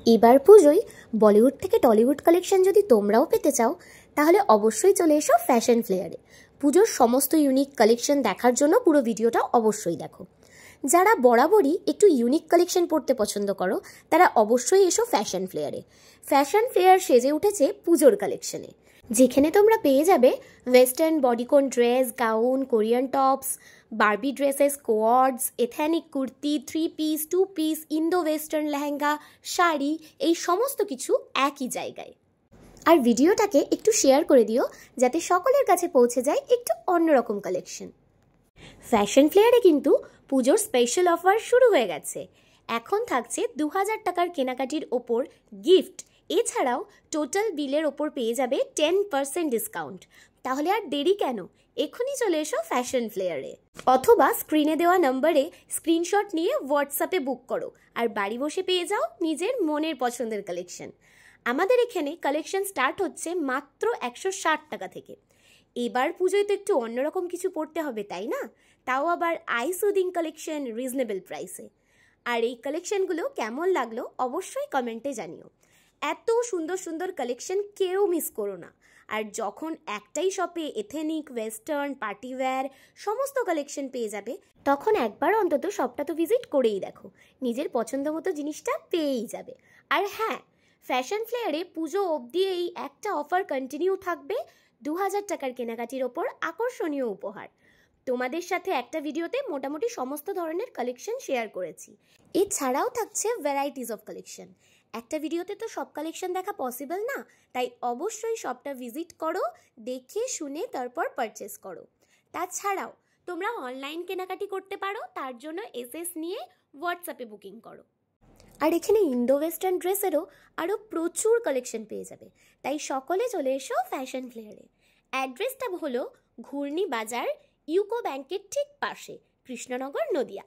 এবার পুজোয় বলিউড থেকে টলিউড কালেকশন যদি তোমরাও পেতে চাও তাহলে অবশ্যই চলে এসো ফ্যাশন ফ্লেয়ারে। পুজোর সমস্ত ইউনিক কালেকশন দেখার জন্য পুরো ভিডিওটা অবশ্যই দেখো। যারা বরাবরই একটু ইউনিক কালেকশন পরতে পছন্দ করো তারা অবশ্যই এসো ফ্যাশন ফ্লেয়ারে। ফ্যাশন ফ্লেয়ার সেজে উঠেছে পুজোর কালেকশনে, যেখানে তোমরা পেয়ে যাবে western bodycon dress, gown, Korean tops, Barbie dresses, co-ords, ethnic kurti, 3 piece, 2 piece, Indo western lehenga, sari, এই সমস্ত কিছু একই জায়গায়। আর ভিডিওটাকে একটু শেয়ার করে দিও যাতে সকলের কাছে পৌঁছে যায় একটু অন্যরকম কালেকশন। ফ্যাশন ফ্লেয়ারে কিন্তু পুজোর স্পেশাল অফার শুরু হয়ে গেছে। এখন থাকছে 2000 টাকার কেনাকাটির ওপর গিফট, এছাড়াও টোটাল বিলের ওপর পেয়ে যাবে 10% ডিসকাউন্ট। তাহলে আর দেরি কেন, এখনই চলে এসো ফ্যাশন ফ্লেয়ারে, অথবা স্ক্রিনে দেওয়া নম্বরে স্ক্রিনশট নিয়ে হোয়াটসঅ্যাপে বুক করো আর বাড়ি বসে পেয়ে যাও নিজের মনের পছন্দের কালেকশন। আমাদের এখানে কালেকশন স্টার্ট হচ্ছে মাত্র 160 টাকা থেকে। এবার পুজোয় তো একটু অন্যরকম কিছু পড়তে হবে, তাই না? তাও আবার আই সুদিং কালেকশন রিজনেবল প্রাইসে। আর এই কালেকশনগুলো কেমন লাগলো অবশ্যই কমেন্টে জানিও। এত সুন্দর সুন্দর কালেকশন কেউ মিস করো না। আর যখন একটাই শপে এথেনিক, ওয়েস্টার্ন, পার্টিওয়্যার সমস্ত কালেকশন পেয়ে যাবে, তখন একবার অন্তত শপটা তো ভিজিট করেই দেখো, নিজের পছন্দ মতো জিনিসটা পেয়েই যাবে। আর হ্যাঁ, ফ্যাশন ফ্লেয়ারে পুজো অবধি এই একটা অফার কন্টিনিউ থাকবে, 2000 টাকার কেনাকাটির ওপর আকর্ষণীয় উপহার। তোমাদের সাথে একটা ভিডিওতে মোটামুটি সমস্ত ধরনের কালেকশন শেয়ার করেছি। এছাড়াও থাকছে ভ্যারাইটিস অফ কালেকশন। একটা ভিডিওতে তো সব কালেকশন দেখা পসিবল না, তাই অবশ্যই শপটা ভিজিট করো, দেখে শুনে তারপর পারচেস করো। তাছাড়াও তোমরা অনলাইন কেনাকাটি করতে পারো, তার জন্য এসএস নিয়ে হোয়াটসঅ্যাপে বুকিং করো। আর এখানে ইন্দো ওয়েস্টার্ন ড্রেসেরও আরও প্রচুর কালেকশন পেয়ে যাবে, তাই সকলে চলে এসো ফ্যাশন ফ্লেয়ারে। অ্যাড্রেসটা হলো ঘূর্ণি বাজার, ইউকো ব্যাংকের ঠিক পাশে, কৃষ্ণনগর, নদিয়া।